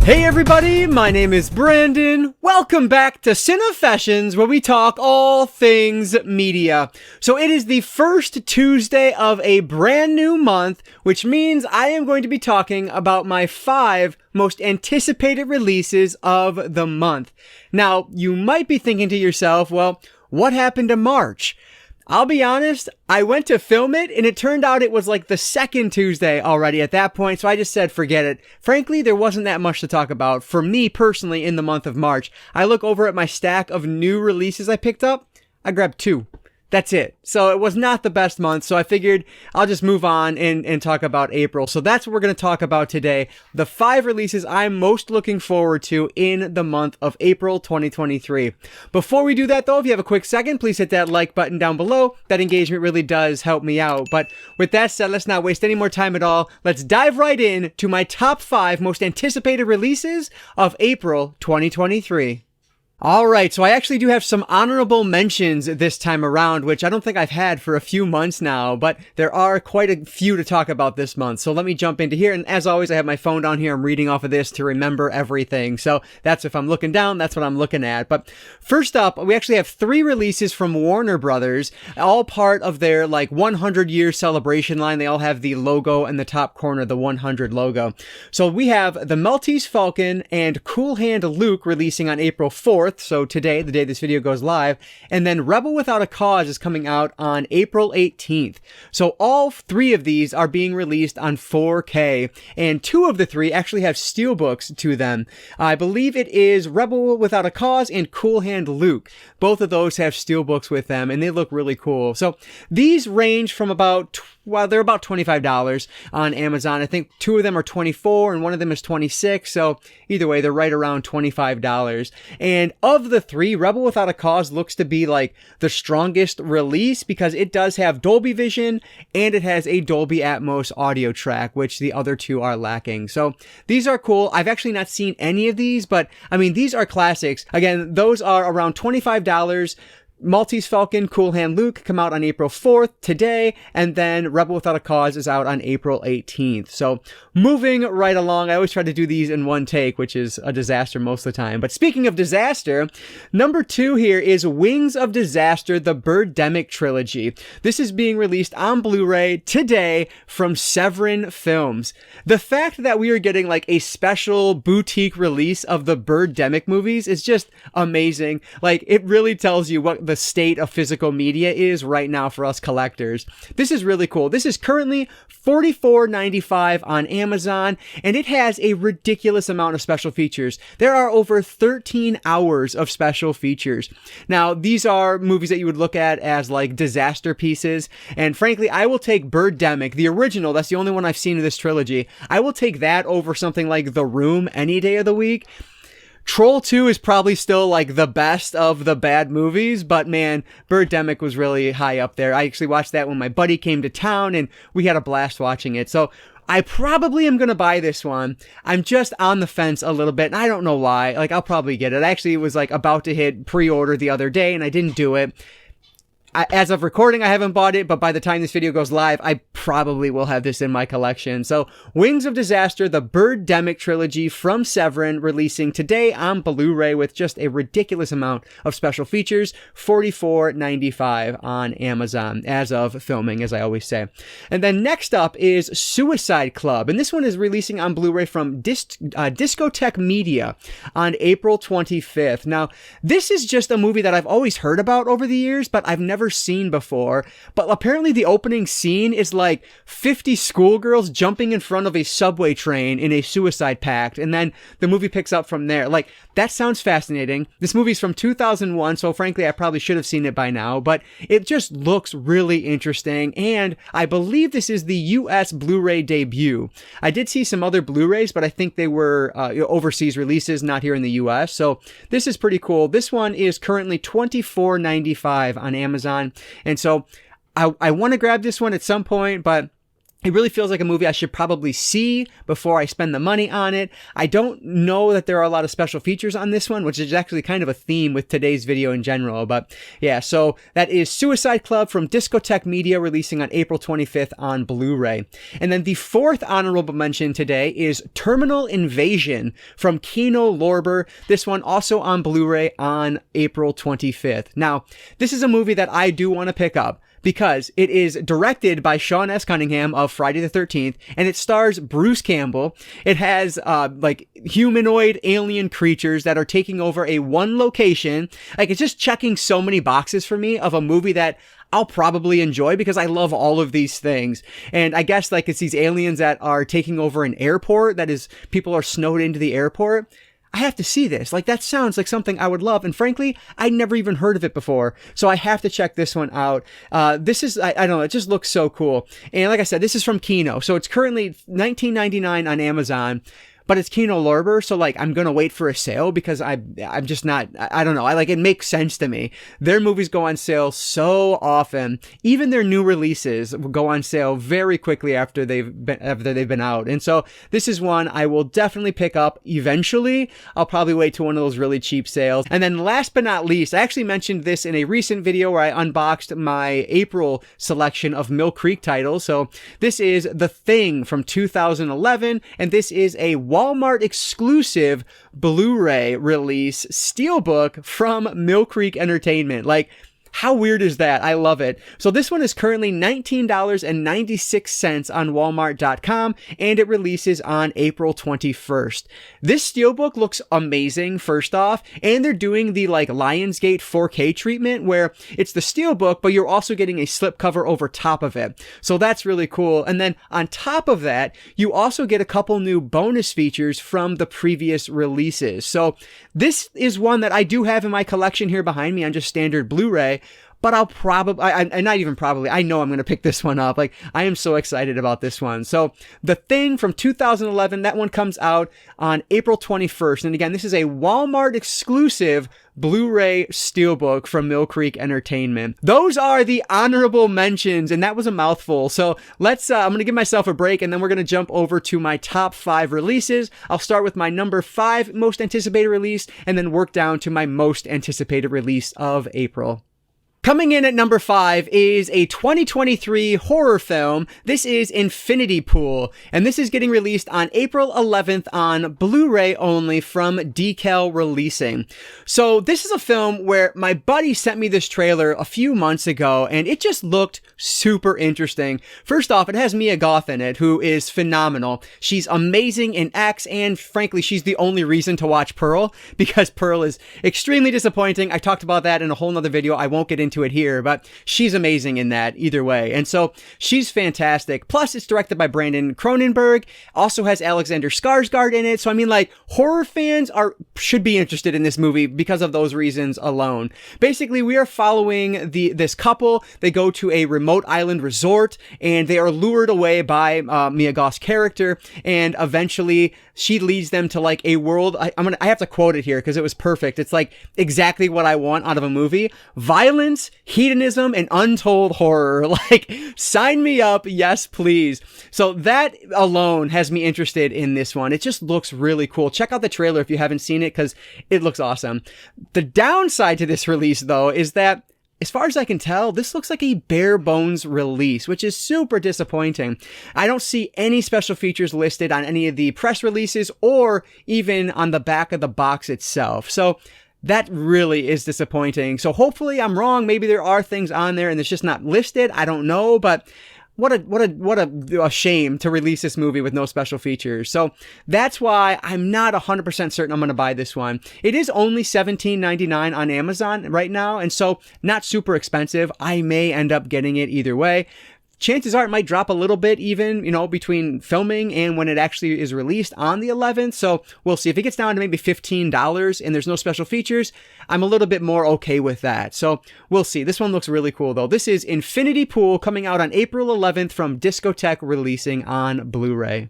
Hey everybody, my name is Brandon. Welcome back to Cinefessions, where we talk all things media. So it is the first Tuesday of a brand new month, which means I am going to be talking about my 5 most anticipated releases of the month. Now, you might be thinking to yourself, well, what happened to March? I'll be honest, I went to film it and it turned out it was like the second Tuesday already at that point, so I just said forget it. Frankly, there wasn't that much to talk about for me personally in the month of March. I look over at my stack of new releases I picked up, I grabbed 2. That's it. So it was not the best month, so I figured I'll just move on and talk about April. So that's what we're going to talk about today. The 5 releases I'm most looking forward to in the month of April 2023. Before we do that though, if you have a quick second, please hit that like button down below. That engagement really does help me out. But with that said, let's not waste any more time at all. Let's dive right in to my top 5 most anticipated releases of April 2023. Alright, so I actually do have some honorable mentions this time around, which I don't think I've had for a few months now, but there are quite a few to talk about this month. So let me jump into here, and as always, I have my phone down here. I'm reading off of this to remember everything. So that's if I'm looking down, that's what I'm looking at. But first up, we actually have 3 releases from Warner Brothers, all part of their 100-year celebration line. They all have the logo in the top corner, the 100 logo. So we have The Maltese Falcon and Cool Hand Luke releasing on April 4th. So today, the day this video goes live, and then Rebel Without a Cause is coming out on April 18th. So all 3 of these are being released on 4K, and 2 of the 3 actually have steelbooks to them. I believe it is Rebel Without a Cause and Cool Hand Luke. Both of those have steelbooks with them, and they look really cool. So these range from they're about $25 on Amazon. I think 2 of them are $24 and 1 of them is $26. So either way, they're right around $25. And of the 3, Rebel Without a Cause looks to be the strongest release because it does have Dolby Vision and it has a Dolby Atmos audio track, which the other 2 are lacking. So these are cool. I've actually not seen any of these, but I mean, these are classics. Again, those are around $25. Maltese Falcon, Cool Hand Luke come out on April 4th today, and then Rebel Without a Cause is out on April 18th. So moving right along, I always try to do these in one take, which is a disaster most of the time. But speaking of disaster, number 2 here is Wings of Disaster, the Birdemic Trilogy. This is being released on Blu-ray today from Severin Films. The fact that we are getting a special boutique release of the Birdemic movies is just amazing. It really tells you what the state of physical media is right now for us collectors. This is really cool. This is currently $44.95 on Amazon, and it has a ridiculous amount of special features. There are over 13 hours of special features. Now, these are movies that you would look at as disaster pieces, and frankly, I will take Birdemic, the original, that's the only one I've seen of this trilogy. I will take that over something like The Room any day of the week. Troll 2 is probably still the best of the bad movies, but man, Birdemic was really high up there. I actually watched that when my buddy came to town and we had a blast watching it. So I probably am going to buy this one. I'm just on the fence a little bit, and I don't know why. I'll probably get it. I actually was about to hit pre-order the other day and I didn't do it. As of recording, I haven't bought it, but by the time this video goes live, I probably will have this in my collection. So, Wings of Disaster, the Birdemic Trilogy from Severin, releasing today on Blu-ray with just a ridiculous amount of special features, $44.95 on Amazon, as of filming, as I always say. And then next up is Suicide Club, and this one is releasing on Blu-ray from Discotheque Media on April 25th. Now, this is just a movie that I've always heard about over the years, but I've never seen before, but apparently the opening scene is 50 schoolgirls jumping in front of a subway train in a suicide pact, and then the movie picks up from there. That sounds fascinating. This movie's from 2001, so frankly I probably should have seen it by now, but it just looks really interesting, and I believe this is the US Blu-ray debut. I did see some other Blu-rays, but I think they were overseas releases, not here in the US, so this is pretty cool. This one is currently $24.95 on Amazon. And so I want to grab this one at some point, but It really feels like a movie I should probably see before I spend the money on it. I don't know that there are a lot of special features on this one, which is actually kind of a theme with today's video in general. But yeah, so that is Suicide Club from Discotheque Media, releasing on April 25th on Blu-ray. And then the fourth honorable mention today is Terminal Invasion from Kino Lorber. This one also on Blu-ray on April 25th. Now, this is a movie that I do want to pick up, because it is directed by Sean S. Cunningham of Friday the 13th, and it stars Bruce Campbell. It has, like, humanoid alien creatures that are taking over a one location. Like, it's just checking so many boxes for me of a movie that I'll probably enjoy, because I love all of these things. And I guess, like, it's these aliens that are taking over an airport. That is, people are snowed into the airport. I have to see this. Like, that sounds like something I would love. And frankly, I'd never even heard of it before. So I have to check this one out. This is, I don't know, it just looks so cool. And like I said, this is from Kino. So it's currently $19.99 on Amazon. But it's Kino Lorber, so like I'm gonna wait for a sale, because I'm just not, I don't know, I like, it makes sense to me. Their movies go on sale so often. Even their new releases go on sale very quickly after they've been out. And so this is one I will definitely pick up eventually. I'll probably wait till one of those really cheap sales. And then last but not least, I actually mentioned this in a recent video where I unboxed my April selection of Mill Creek titles. So this is The Thing from 2011, and this is a Walmart exclusive Blu-ray release steelbook from Mill Creek Entertainment. Like, how weird is that? I love it. So this one is currently $19.96 on Walmart.com, and it releases on April 21st. This steelbook looks amazing, first off, and they're doing the like Lionsgate 4K treatment where it's the steelbook, but you're also getting a slipcover over top of it. So that's really cool. And then on top of that, you also get a couple new bonus features from the previous releases. So this is one that I do have in my collection here behind me on just standard Blu-ray. But I'll probably, not even probably, I know I'm going to pick this one up. Like, I am so excited about this one. So, The Thing from 2011, that one comes out on April 21st. And again, this is a Walmart exclusive Blu-ray steelbook from Mill Creek Entertainment. Those are the honorable mentions, and that was a mouthful. So let's, I'm going to give myself a break, and then we're going to jump over to my top 5 releases. I'll start with my number 5 most anticipated release, and then work down to my most anticipated release of April. Coming in at number 5 is a 2023 horror film. This is Infinity Pool, and this is getting released on April 11th on Blu-ray only from Decal Releasing. So this is a film where my buddy sent me this trailer a few months ago, and it just looked super interesting. First off, it has Mia Goth in it, who is phenomenal. She's amazing in X, and frankly, she's the only reason to watch Pearl, because Pearl is extremely disappointing. I talked about that in a whole nother video. I won't get into it here, but she's amazing in that either way. And so she's fantastic. Plus, it's directed by Brandon Cronenberg. Also has Alexander Skarsgård in it. So I mean, like, horror fans should be interested in this movie because of those reasons alone. Basically, we are following this couple. They go to a remote island resort, and they are lured away by Mia Goth's character, and eventually she leads them to like a world. I have to quote it here because it was perfect. It's like exactly what I want out of a movie: violence, hedonism, and untold horror. Like, sign me up. Yes, please. So that alone has me interested in this one. It just looks really cool. Check out the trailer if you haven't seen it, because it looks awesome. The downside to this release, though, is that as far as I can tell, this looks like a bare bones release, which is super disappointing. I don't see any special features listed on any of the press releases or even on the back of the box itself. So that really is disappointing. So hopefully I'm wrong. Maybe there are things on there and it's just not listed. I don't know, but what a shame to release this movie with no special features. So that's why I'm not 100% certain I'm going to buy this one. It is only $17.99 on Amazon right now, and so not super expensive. I may end up getting it either way. Chances are it might drop a little bit even, between filming and when it actually is released on the 11th. So we'll see. If it gets down to maybe $15 and there's no special features, I'm a little bit more okay with that. So we'll see. This one looks really cool though. This is Infinity Pool, coming out on April 11th from Discotheque Releasing on Blu-ray.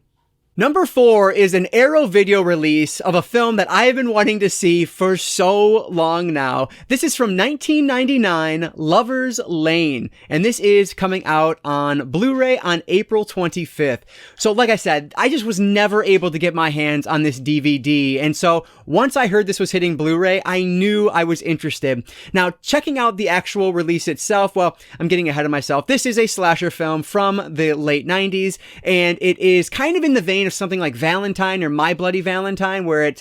Number 4 is an Arrow Video release of a film that I have been wanting to see for so long now. This is from 1999, Lover's Lane, and this is coming out on Blu-ray on April 25th. So like I said, I just was never able to get my hands on this DVD, and so once I heard this was hitting Blu-ray, I knew I was interested. Now, checking out the actual release itself, well, I'm getting ahead of myself. This is a slasher film from the late 90s, and it is kind of in the vein of something like Valentine or My Bloody Valentine, where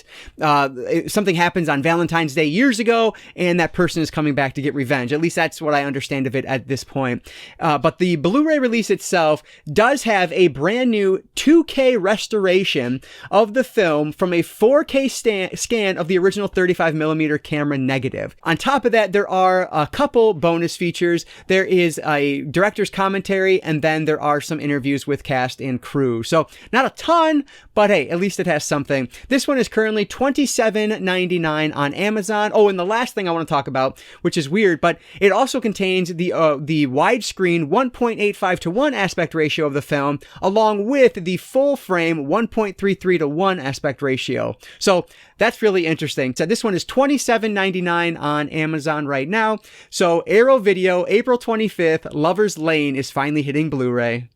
something happens on Valentine's Day years ago, and that person is coming back to get revenge. At least that's what I understand of it at this point. But the Blu-ray release itself does have a brand new 2K restoration of the film from a 4K scan of the original 35mm camera negative. On top of that, there are a couple bonus features. There is a director's commentary, and then there are some interviews with cast and crew. So not a ton, but hey, at least it has something. This one is currently $27.99 on Amazon. Oh, and the last thing I want to talk about, which is weird, but it also contains the widescreen 1.85:1 aspect ratio of the film, along with the full frame 1.33:1 aspect ratio. So that's really interesting. So this one is $27.99 on Amazon right now. So Arrow Video, April 25th, Lover's Lane is finally hitting Blu-ray.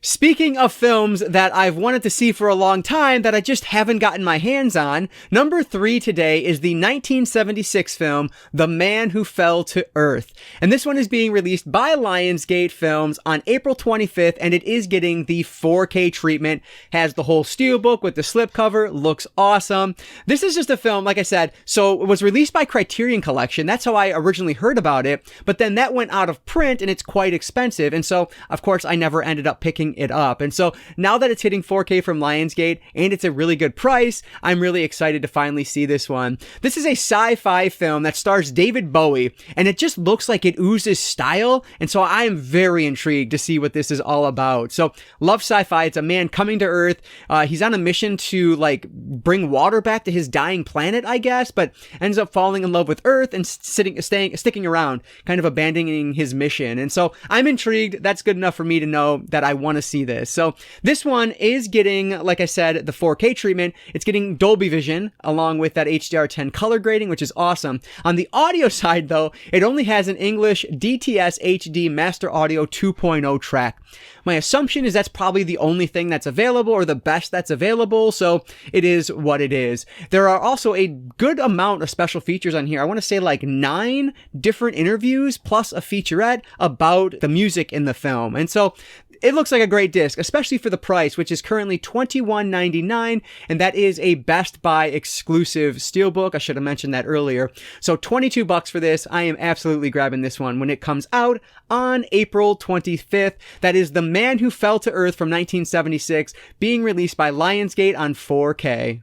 Speaking of films that I've wanted to see for a long time that I just haven't gotten my hands on, number 3 today is the 1976 film, The Man Who Fell to Earth. And this one is being released by Lionsgate Films on April 25th, and it is getting the 4K treatment. Has the whole steelbook with the slipcover, looks awesome. This is just a film, like I said, so it was released by Criterion Collection. That's how I originally heard about it, but then that went out of print and it's quite expensive. And so, of course, I never ended up picking it up. And so now that it's hitting 4K from Lionsgate and it's a really good price, I'm really excited to finally see this one. This is a sci-fi film that stars David Bowie, and it just looks like it oozes style. And so I am very intrigued to see what this is all about. So love sci-fi. It's a man coming to Earth. He's on a mission to like bring water back to his dying planet, I guess, but ends up falling in love with Earth and sticking around, kind of abandoning his mission. And so I'm intrigued. That's good enough for me to know that I want to see this. So this one is getting, like I said, the 4K treatment. It's getting Dolby Vision along with that HDR10 color grading, which is awesome. On the audio side though, it only has an English DTS HD Master Audio 2.0 track. My assumption is that's probably the only thing that's available, or the best that's available, so it is what it is. There are also a good amount of special features on here. I want to say like 9 different interviews plus a featurette about the music in the film. And so it looks like a great disc, especially for the price, which is currently $21.99, and that is a Best Buy exclusive steelbook. I should have mentioned that earlier. So $22 for this. I am absolutely grabbing this one when it comes out on April 25th. That is The Man Who Fell to Earth from 1976, being released by Lionsgate on 4K.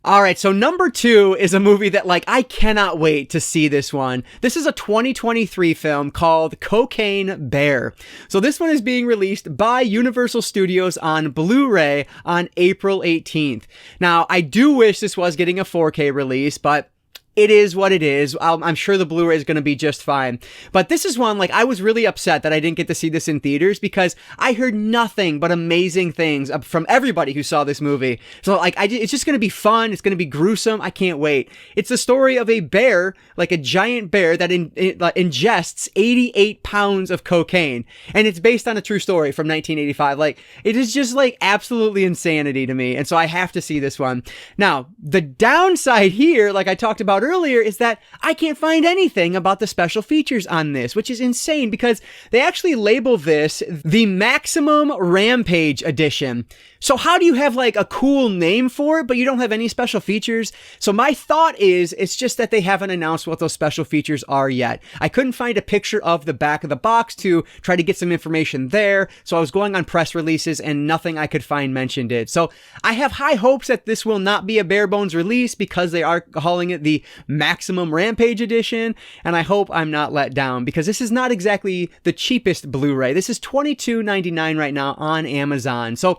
All right, so number 2 is a movie that, like, I cannot wait to see this one. This is a 2023 film called Cocaine Bear. So this one is being released by Universal Studios on Blu-ray on April 18th. Now, I do wish this was getting a 4K release, but it is what it is. I'm sure the Blu-ray is going to be just fine. But this is one, like, I was really upset that I didn't get to see this in theaters because I heard nothing but amazing things from everybody who saw this movie. So, like, it's just going to be fun. It's going to be gruesome. I can't wait. It's the story of a bear, like a giant bear that ingests 88 pounds of cocaine. And it's based on a true story from 1985. Like, it is just, like, absolutely insanity to me. And so I have to see this one. Now, the downside here, like I talked about earlier, is that I can't find anything about the special features on this, which is insane because they actually label this the Maximum Rampage Edition. So how do you have like a cool name for it, but you don't have any special features? So my thought is, it's just that they haven't announced what those special features are yet. I couldn't find a picture of the back of the box to try to get some information there. So I was going on press releases and nothing I could find mentioned it. So I have high hopes that this will not be a bare bones release because they are calling it the Maximum Rampage Edition. And I hope I'm not let down because this is not exactly the cheapest Blu-ray. This is $22.99 right now on Amazon. So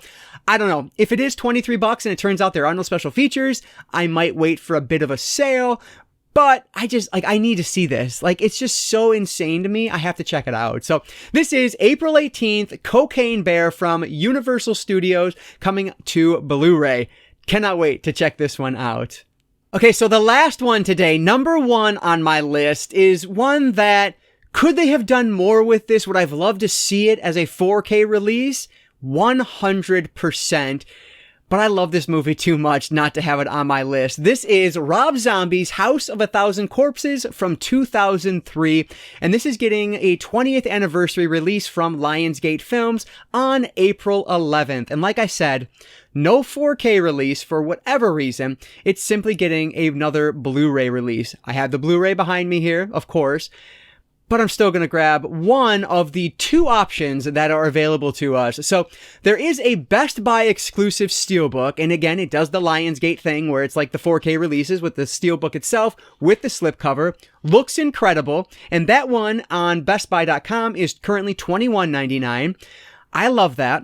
I don't know. If it is $23 and it turns out there are no special features, I might wait for a bit of a sale. But I need to see this. Like, it's just so insane to me. I have to check it out. So this is April 18th, Cocaine Bear from Universal Studios, coming to Blu-ray. Cannot wait to check this one out. Okay, so the last one today, number 1 on my list, is one that, could they have done more with this? Would I have loved to see it as a 4K release? 100%. But I love this movie too much not to have it on my list. This is Rob Zombie's House of a Thousand Corpses from 2003, and this is getting a 20th anniversary release from Lionsgate Films on April 11th. And like I said, no 4K release for whatever reason. It's simply getting another Blu-ray release. I have the Blu-ray behind me here, of course, but I'm still going to grab one of the 2 options that are available to us. So there is a Best Buy exclusive steelbook, and again, it does the Lionsgate thing where it's like the 4K releases with the steelbook itself with the slipcover. Looks incredible, and that one on bestbuy.com is currently $21.99. I love that.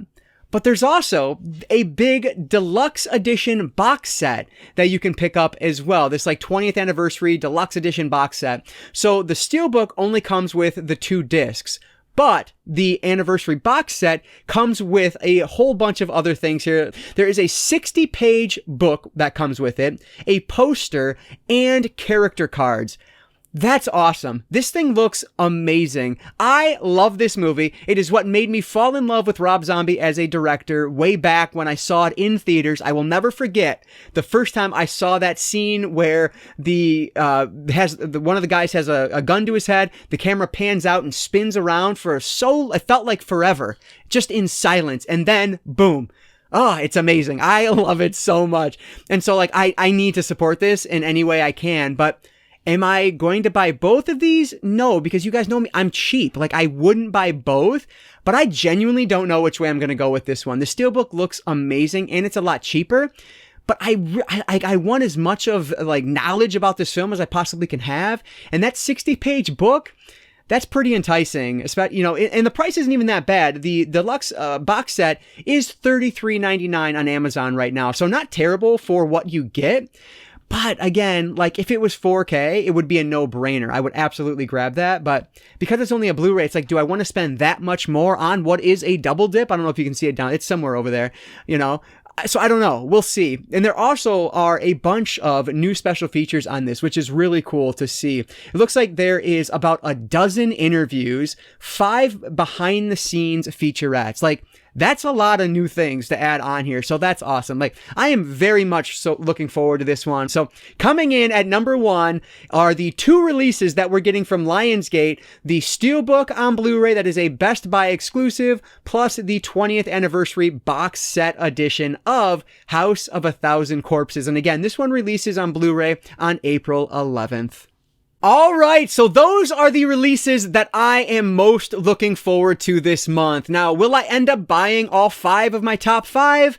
But there's also a big deluxe edition box set that you can pick up as well. This like 20th anniversary deluxe edition box set. So the steelbook only comes with the 2 discs, but the anniversary box set comes with a whole bunch of other things here. There is a 60-page book that comes with it, a poster, and character cards. That's awesome. This thing looks amazing. I love this movie. It is what made me fall in love with Rob Zombie as a director way back when I saw it in theaters. I will never forget the first time I saw that scene where one of the guys has a gun to his head. The camera pans out and spins around it felt like forever, just in silence. And then boom. Oh, it's amazing. I love it so much. And so like, I need to support this in any way I can, but am I going to buy both of these? No, because you guys know me, I'm cheap. Like, I wouldn't buy both, but I genuinely don't know which way I'm going to go with this one. The steelbook looks amazing, and it's a lot cheaper, but I want as much of, like, knowledge about this film as I possibly can have, and that 60-page book, that's pretty enticing, especially, and the price isn't even that bad. The deluxe box set is $33.99 on Amazon right now, so not terrible for what you get. But again, like if it was 4K, it would be a no-brainer. I would absolutely grab that. But because it's only a Blu-ray, it's like, do I want to spend that much more on what is a double dip? I don't know if you can see it down. It's somewhere over there, So I don't know. We'll see. And there also are a bunch of new special features on this, which is really cool to see. It looks like there is about a dozen interviews, 5 behind-the-scenes featurettes. Like, that's a lot of new things to add on here. So that's awesome. Like, I am very much so looking forward to this one. So coming in at number 1 are the 2 releases that we're getting from Lionsgate. The Steelbook on Blu-ray that is a Best Buy exclusive, plus the 20th anniversary box set edition of House of a Thousand Corpses. And again, this one releases on Blu-ray on April 11th. All right, so those are the releases that I am most looking forward to this month. Now, will I end up buying all 5 of my top 5?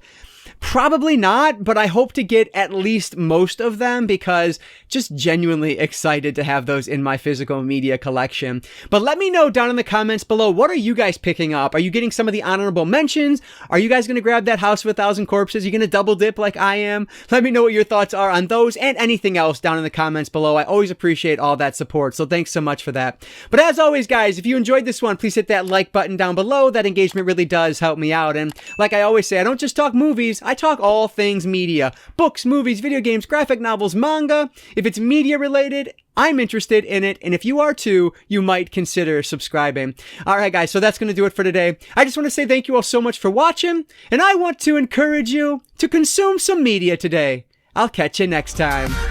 Probably not, but I hope to get at least most of them because just genuinely excited to have those in my physical media collection. But let me know down in the comments below, what are you guys picking up? Are you getting some of the honorable mentions? Are you guys going to grab that House of a Thousand Corpses? Are you going to double dip like I am? Let me know what your thoughts are on those and anything else down in the comments below. I always appreciate all that support, so thanks so much for that. But as always, guys, if you enjoyed this one, please hit that like button down below. That engagement really does help me out. And like I always say, I don't just talk movies, I talk all things media. Books, movies, video games, graphic novels, manga. If it's media related, I'm interested in it, and if you are too, you might consider subscribing. Alright guys, so that's going to do it for today. I just want to say thank you all so much for watching, and I want to encourage you to consume some media today. I'll catch you next time.